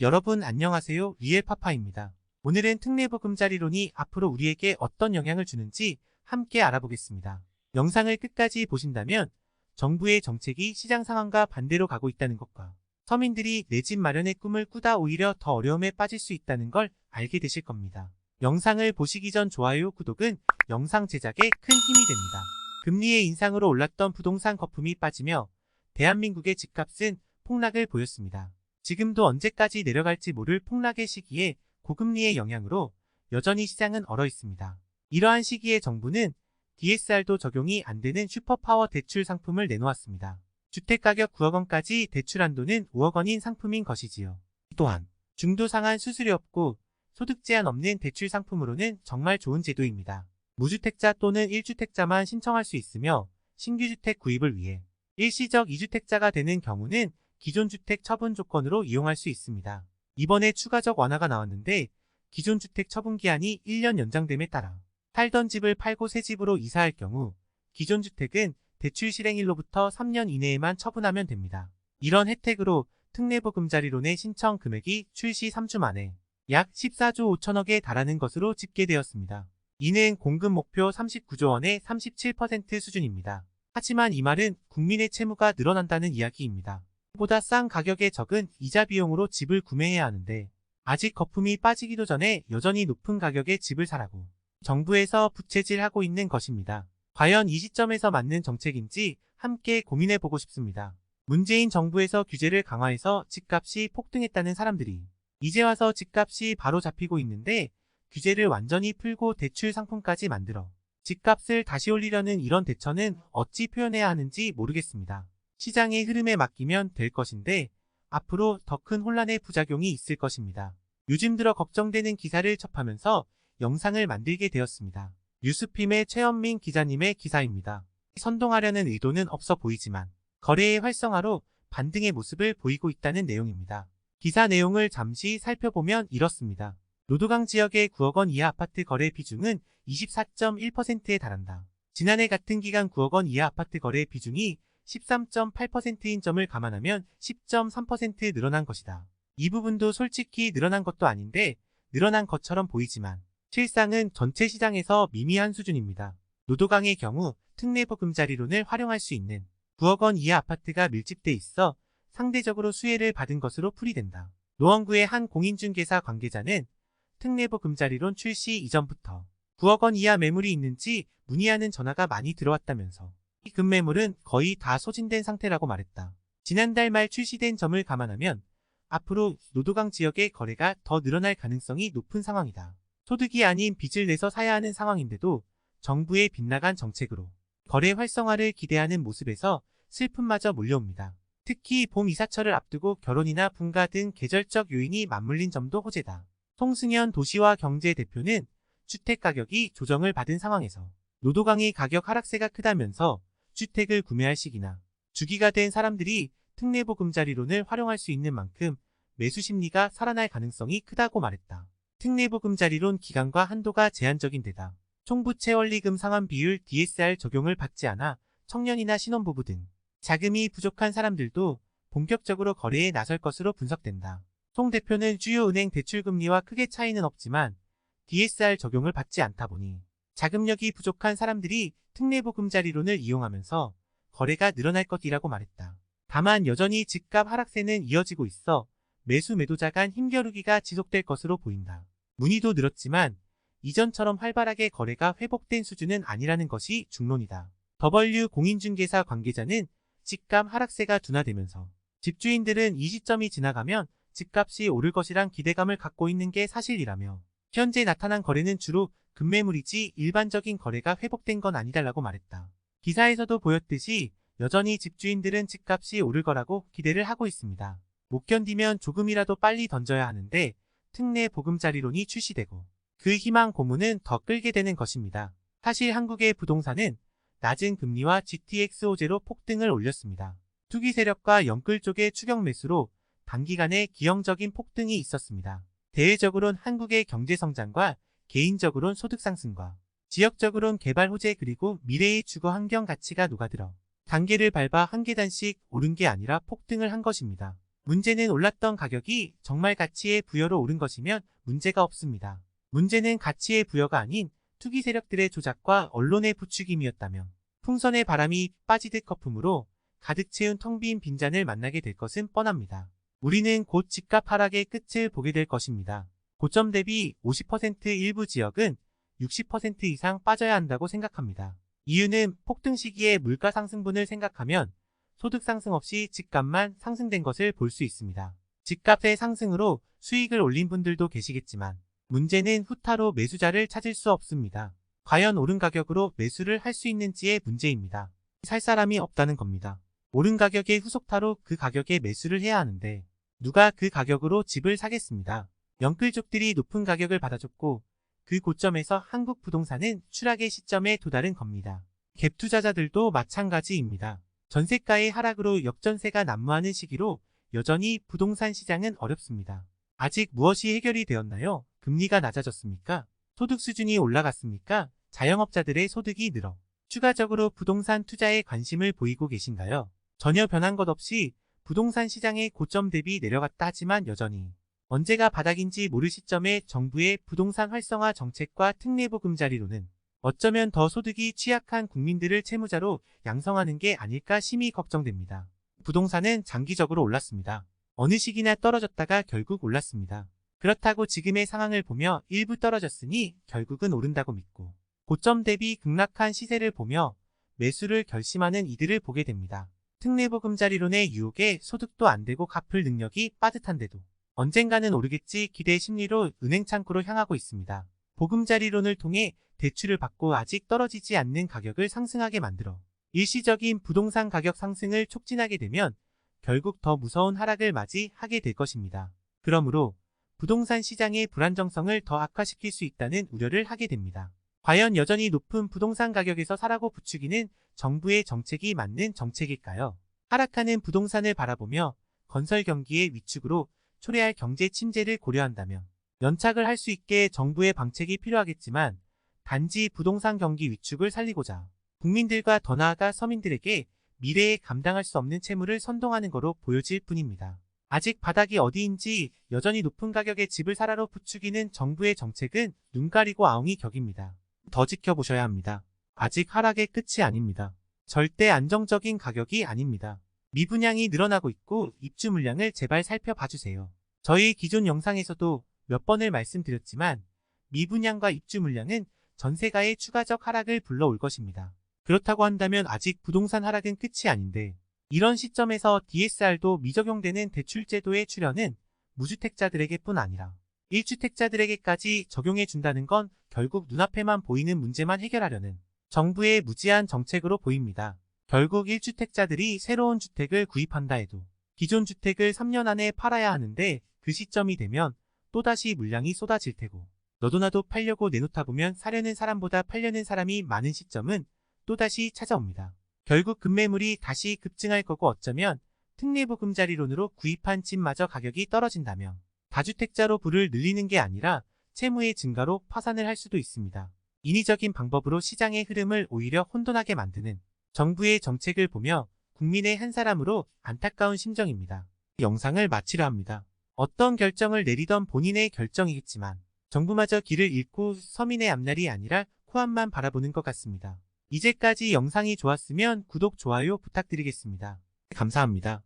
여러분 안녕하세요. 리엘파파입니다. 오늘은 특례보금자리론이 앞으로 우리에게 어떤 영향을 주는지 함께 알아보겠습니다. 영상을 끝까지 보신다면 정부의 정책이 시장 상황과 반대로 가고 있다는 것과 서민들이 내 집 마련의 꿈을 꾸다 오히려 더 어려움에 빠질 수 있다는 걸 알게 되실 겁니다. 영상을 보시기 전 좋아요, 구독은 영상 제작에 큰 힘이 됩니다. 금리의 인상으로 올랐던 부동산 거품이 빠지며 대한민국의 집값은 폭락을 보였습니다. 지금도 언제까지 내려갈지 모를 폭락의 시기에 고금리의 영향으로 여전히 시장은 얼어 있습니다. 이러한 시기에 정부는 DSR도 적용이 안 되는 슈퍼파워 대출 상품을 내놓았습니다. 주택가격 9억 원까지 대출 한도는 5억 원인 상품인 것이지요. 또한 중도 상한 수수료 없고 소득 제한 없는 대출 상품으로는 정말 좋은 제도입니다. 무주택자 또는 1주택자만 신청할 수 있으며 신규 주택 구입을 위해 일시적 2주택자가 되는 경우는 기존 주택 처분 조건으로 이용할 수 있습니다. 이번에 추가적 완화가 나왔는데 기존 주택 처분 기한이 1년 연장됨에 따라 살던 집을 팔고 새 집으로 이사할 경우 기존 주택은 대출 실행일로부터 3년 이내에만 처분하면 됩니다. 이런 혜택으로 특례보금자리론의 신청 금액이 출시 3주 만에 약 14조 5천억에 달하는 것으로 집계되었습니다. 이는 공급 목표 39조 원의 37% 수준입니다. 하지만 이 말은 국민의 채무가 늘어난다는 이야기입니다. 보다 싼 가격에 적은 이자 비용으로 집을 구매해야 하는데 아직 거품이 빠지기도 전에 여전히 높은 가격에 집을 사라고 정부에서 부채질하고 있는 것입니다. 과연 이 시점에서 맞는 정책인지 함께 고민해보고 싶습니다. 문재인 정부에서 규제를 강화해서 집값이 폭등했다는 사람들이 이제 와서 집값이 바로 잡히고 있는데 규제를 완전히 풀고 대출 상품까지 만들어 집값을 다시 올리려는 이런 대처는 어찌 표현해야 하는지 모르겠습니다. 시장의 흐름에 맡기면 될 것인데 앞으로 더 큰 혼란의 부작용이 있을 것입니다. 요즘 들어 걱정되는 기사를 접하면서 영상을 만들게 되었습니다. 뉴스핌의 최현민 기자님의 기사입니다. 선동하려는 의도는 없어 보이지만 거래의 활성화로 반등의 모습을 보이고 있다는 내용입니다. 기사 내용을 잠시 살펴보면 이렇습니다. 노도강 지역의 9억 원 이하 아파트 거래 비중은 24.1%에 달한다. 지난해 같은 기간 9억 원 이하 아파트 거래 비중이 13.8%인 점을 감안하면 10.3% 늘어난 것이다. 이 부분도 솔직히 늘어난 것도 아닌데 늘어난 것처럼 보이지만 실상은 전체 시장에서 미미한 수준입니다. 노도강의 경우 특례보금자리론을 활용할 수 있는 9억 원 이하 아파트가 밀집돼 있어 상대적으로 수혜를 받은 것으로 풀이된다. 노원구의 한 공인중개사 관계자는 특례보금자리론 출시 이전부터 9억 원 이하 매물이 있는지 문의하는 전화가 많이 들어왔다면서 이 급매물은 거의 다 소진된 상태라고 말했다. 지난달 말 출시된 점을 감안하면 앞으로 노도강 지역의 거래가 더 늘어날 가능성이 높은 상황이다. 소득이 아닌 빚을 내서 사야 하는 상황인데도 정부의 빗나간 정책으로 거래 활성화를 기대하는 모습에서 슬픔마저 몰려옵니다. 특히 봄 이사철을 앞두고 결혼이나 분가 등 계절적 요인이 맞물린 점도 호재다. 송승현 도시와 경제 대표는 주택가격이 조정을 받은 상황에서 노도강의 가격 하락세가 크다면서 주택을 구매할 시기나 주기가 된 사람들이 특례보금자리론을 활용할 수 있는 만큼 매수 심리가 살아날 가능성이 크다고 말했다. 특례보금자리론 기간과 한도가 제한적인 데다 총부채 원리금 상환 비율 DSR 적용을 받지 않아 청년이나 신혼부부 등 자금이 부족한 사람들도 본격적으로 거래에 나설 것으로 분석된다. 송 대표는 주요 은행 대출금리와 크게 차이는 없지만 DSR 적용을 받지 않다 보니 자금력이 부족한 사람들이 특례보금자리론을 이용하면서 거래가 늘어날 것이라고 말했다. 다만 여전히 집값 하락세는 이어지고 있어 매수 매도자 간 힘겨루기가 지속될 것으로 보인다. 문의도 늘었지만 이전처럼 활발하게 거래가 회복된 수준은 아니라는 것이 중론이다. 더블유 공인중개사 관계자는 집값 하락세가 둔화되면서 집주인들은 이 시점이 지나가면 집값이 오를 것이란 기대감을 갖고 있는 게 사실이라며 현재 나타난 거래는 주로 급매물이지 일반적인 거래가 회복된 건 아니다라고 말했다. 기사에서도 보였듯이 여전히 집주인들은 집값이 오를 거라고 기대를 하고 있습니다. 못 견디면 조금이라도 빨리 던져야 하는데 특례보금자리론이 출시되고 그 희망 고문은 더 끌게 되는 것입니다. 사실 한국의 부동산은 낮은 금리와 GTX 호재로 폭등을 올렸습니다. 투기 세력과 영끌 쪽의 추격 매수로 단기간에 기형적인 폭등이 있었습니다. 대외적으로는 한국의 경제 성장과 개인적으로는 소득 상승과 지역적으로는 개발 호재 그리고 미래의 주거 환경 가치가 녹아들어 단계를 밟아 한 계단씩 오른 게 아니라 폭등을 한 것입니다. 문제는 올랐던 가격이 정말 가치의 부여로 오른 것이면 문제가 없습니다. 문제는 가치의 부여가 아닌 투기 세력들의 조작과 언론의 부추김이었다면 풍선의 바람이 빠지듯 거품으로 가득 채운 텅 빈 빈잔을 만나게 될 것은 뻔합니다. 우리는 곧 집값 하락의 끝을 보게 될 것입니다. 고점 대비 50% 일부 지역은 60% 이상 빠져야 한다고 생각합니다. 이유는 폭등 시기의 물가 상승분을 생각하면 소득 상승 없이 집값만 상승된 것을 볼 수 있습니다. 집값의 상승으로 수익을 올린 분들도 계시겠지만 문제는 후타로 매수자를 찾을 수 없습니다. 과연 오른 가격으로 매수를 할 수 있는지의 문제입니다. 살 사람이 없다는 겁니다. 오른 가격의 후속타로 그 가격에 매수를 해야 하는데 누가 그 가격으로 집을 사겠습니다. 영끌족들이 높은 가격을 받아줬고 그 고점에서 한국 부동산은 추락의 시점에 도달한 겁니다. 갭 투자자들도 마찬가지입니다. 전세가의 하락으로 역전세가 난무하는 시기로 여전히 부동산 시장은 어렵습니다. 아직 무엇이 해결이 되었나요? 금리가 낮아졌습니까? 소득 수준이 올라갔습니까? 자영업자들의 소득이 늘어 추가적으로 부동산 투자에 관심을 보이고 계신가요? 전혀 변한 것 없이 부동산 시장의 고점 대비 내려갔다 하지만 여전히 언제가 바닥인지 모를 시점에 정부의 부동산 활성화 정책과 특례보금자리로는 어쩌면 더 소득이 취약한 국민들을 채무자로 양성하는 게 아닐까 심히 걱정됩니다. 부동산은 장기적으로 올랐습니다. 어느 시기나 떨어졌다가 결국 올랐습니다. 그렇다고 지금의 상황을 보며 일부 떨어졌으니 결국은 오른다고 믿고 고점 대비 급락한 시세를 보며 매수를 결심하는 이들을 보게 됩니다. 특례보금자리론의 유혹에 소득도 안 되고 갚을 능력이 빠듯한데도 언젠가는 오르겠지 기대 심리로 은행 창구로 향하고 있습니다. 보금자리론을 통해 대출을 받고 아직 떨어지지 않는 가격을 상승하게 만들어 일시적인 부동산 가격 상승을 촉진하게 되면 결국 더 무서운 하락을 맞이하게 될 것입니다. 그러므로 부동산 시장의 불안정성을 더 악화시킬 수 있다는 우려를 하게 됩니다. 과연 여전히 높은 부동산 가격에서 사라고 부추기는 정부의 정책이 맞는 정책일까요? 하락하는 부동산을 바라보며 건설 경기의 위축으로 초래할 경제 침체를 고려한다면 연착을 할 수 있게 정부의 방책이 필요하겠지만 단지 부동산 경기 위축을 살리고자 국민들과 더 나아가 서민들에게 미래에 감당할 수 없는 채무를 선동하는 거로 보여질 뿐입니다. 아직 바닥이 어디인지 여전히 높은 가격의 집을 사라로 부추기는 정부의 정책은 눈 가리고 아웅이 격입니다. 더 지켜보셔야 합니다. 아직 하락의 끝이 아닙니다. 절대 안정적인 가격이 아닙니다. 미분양이 늘어나고 있고 입주 물량을 제발 살펴봐주세요. 저희 기존 영상에서도 몇 번을 말씀드렸지만 미분양과 입주 물량은 전세가의 추가적 하락을 불러올 것입니다. 그렇다고 한다면 아직 부동산 하락은 끝이 아닌데 이런 시점에서 DSR도 미적용되는 대출제도의 출현은 무주택자들에게뿐 아니라 1주택자들에게까지 적용해준다는 건 결국 눈앞에만 보이는 문제만 해결하려는 정부의 무지한 정책으로 보입니다. 결국 1주택자들이 새로운 주택을 구입한다 해도 기존 주택을 3년 안에 팔아야 하는데 그 시점이 되면 또다시 물량이 쏟아질 테고 너도 나도 팔려고 내놓다 보면 사려는 사람보다 팔려는 사람이 많은 시점은 또다시 찾아옵니다. 결국 급매물이 다시 급증할 거고 어쩌면 특례보금자리론으로 구입한 집마저 가격이 떨어진다면 다주택자로 부를 늘리는 게 아니라 채무의 증가로 파산을 할 수도 있습니다. 인위적인 방법으로 시장의 흐름을 오히려 혼돈하게 만드는 정부의 정책을 보며 국민의 한 사람으로 안타까운 심정입니다. 영상을 마치려 합니다. 어떤 결정을 내리던 본인의 결정이겠지만 정부마저 길을 잃고 서민의 앞날이 아니라 코앞만 바라보는 것 같습니다. 이제까지 영상이 좋았으면 구독, 좋아요 부탁드리겠습니다. 감사합니다.